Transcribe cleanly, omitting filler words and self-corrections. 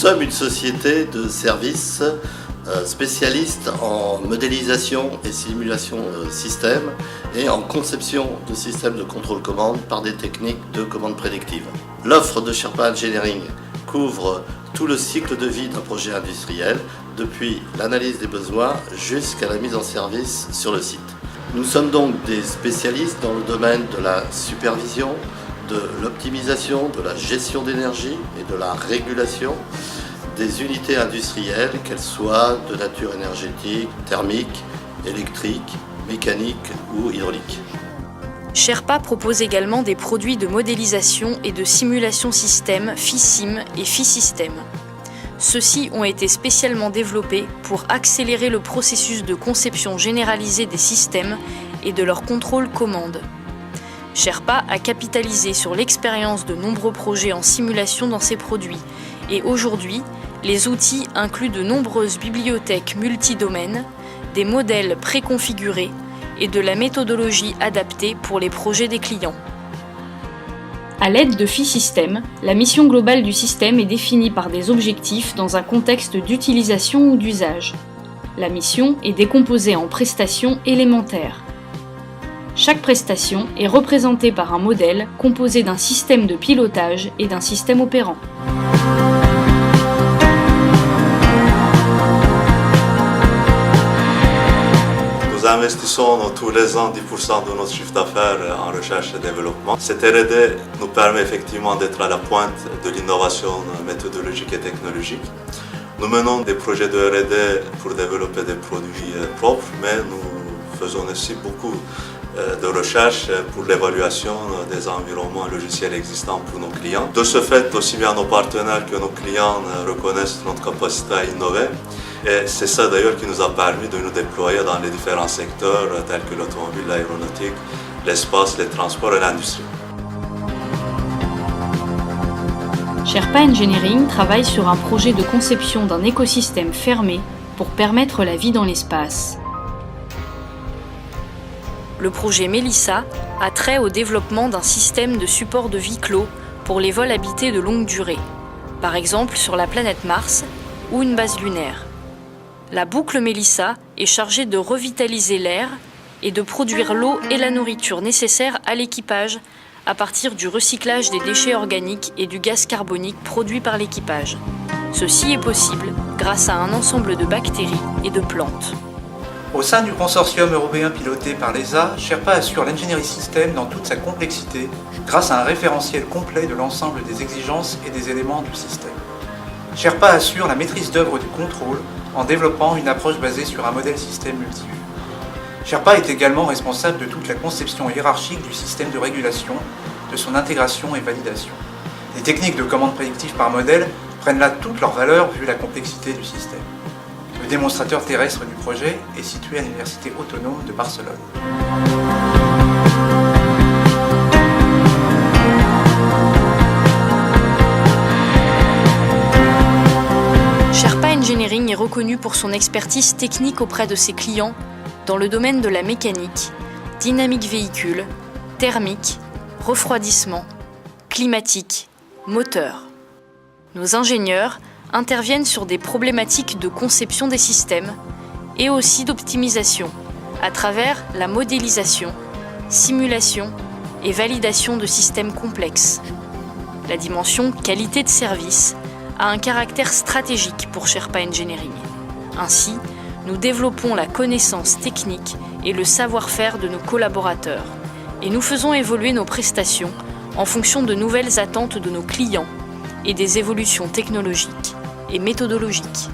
sommes une société de services spécialiste en modélisation et simulation système et en conception de systèmes de contrôle-commande par des techniques de commande prédictive. L'offre de Sherpa Engineering couvre tout le cycle de vie d'un projet industriel, depuis l'analyse des besoins jusqu'à la mise en service sur le site. Nous sommes donc des spécialistes dans le domaine de la supervision, de l'optimisation, de la gestion d'énergie et de la régulation des unités industrielles, qu'elles soient de nature énergétique, thermique, électrique, mécanique ou hydraulique. Sherpa propose également des produits de modélisation et de simulation système FISIM et FISystem. Ceux-ci ont été spécialement développés pour accélérer le processus de conception généralisée des systèmes et de leur contrôle commande. Sherpa a capitalisé sur l'expérience de nombreux projets en simulation dans ses produits et aujourd'hui, les outils incluent de nombreuses bibliothèques multidomaines, des modèles préconfigurés et de la méthodologie adaptée pour les projets des clients. À l'aide de FISystem, la mission globale du système est définie par des objectifs dans un contexte d'utilisation ou d'usage. La mission est décomposée en prestations élémentaires. Chaque prestation est représentée par un modèle composé d'un système de pilotage et d'un système opérant. Nous investissons tous les ans 10% de notre chiffre d'affaires en recherche et développement. Cette R&D nous permet effectivement d'être à la pointe de l'innovation méthodologique et technologique. Nous menons des projets de R&D pour développer des produits propres, mais nous faisons aussi beaucoup de recherche pour l'évaluation des environnements logiciels existants pour nos clients. De ce fait, aussi bien nos partenaires que nos clients reconnaissent notre capacité à innover. Et c'est ça d'ailleurs qui nous a permis de nous déployer dans les différents secteurs tels que l'automobile, l'aéronautique, l'espace, les transports et l'industrie. Sherpa Engineering travaille sur un projet de conception d'un écosystème fermé pour permettre la vie dans l'espace. Le projet Melissa a trait au développement d'un système de support de vie clos pour les vols habités de longue durée, par exemple sur la planète Mars ou une base lunaire. La boucle Melissa est chargée de revitaliser l'air et de produire l'eau et la nourriture nécessaires à l'équipage à partir du recyclage des déchets organiques et du gaz carbonique produit par l'équipage. Ceci est possible grâce à un ensemble de bactéries et de plantes. Au sein du consortium européen piloté par l'ESA, Sherpa assure l'ingénierie système dans toute sa complexité grâce à un référentiel complet de l'ensemble des exigences et des éléments du système. Sherpa assure la maîtrise d'œuvre du contrôle en développant une approche basée sur un modèle système multivue. Sherpa est également responsable de toute la conception hiérarchique du système de régulation, de son intégration et validation. Les techniques de commande prédictive par modèle prennent là toute leur valeur vu la complexité du système. Le démonstrateur terrestre du projet est situé à l'Université autonome de Barcelone. Sherpa Engineering est reconnu pour son expertise technique auprès de ses clients dans le domaine de la mécanique, dynamique véhicule, thermique, refroidissement, climatique, moteur. Nos ingénieurs interviennent sur des problématiques de conception des systèmes et aussi d'optimisation à travers la modélisation, simulation et validation de systèmes complexes. La dimension qualité de service a un caractère stratégique pour Sherpa Engineering. Ainsi, nous développons la connaissance technique et le savoir-faire de nos collaborateurs et nous faisons évoluer nos prestations en fonction de nouvelles attentes de nos clients et des évolutions technologiques et méthodologiques.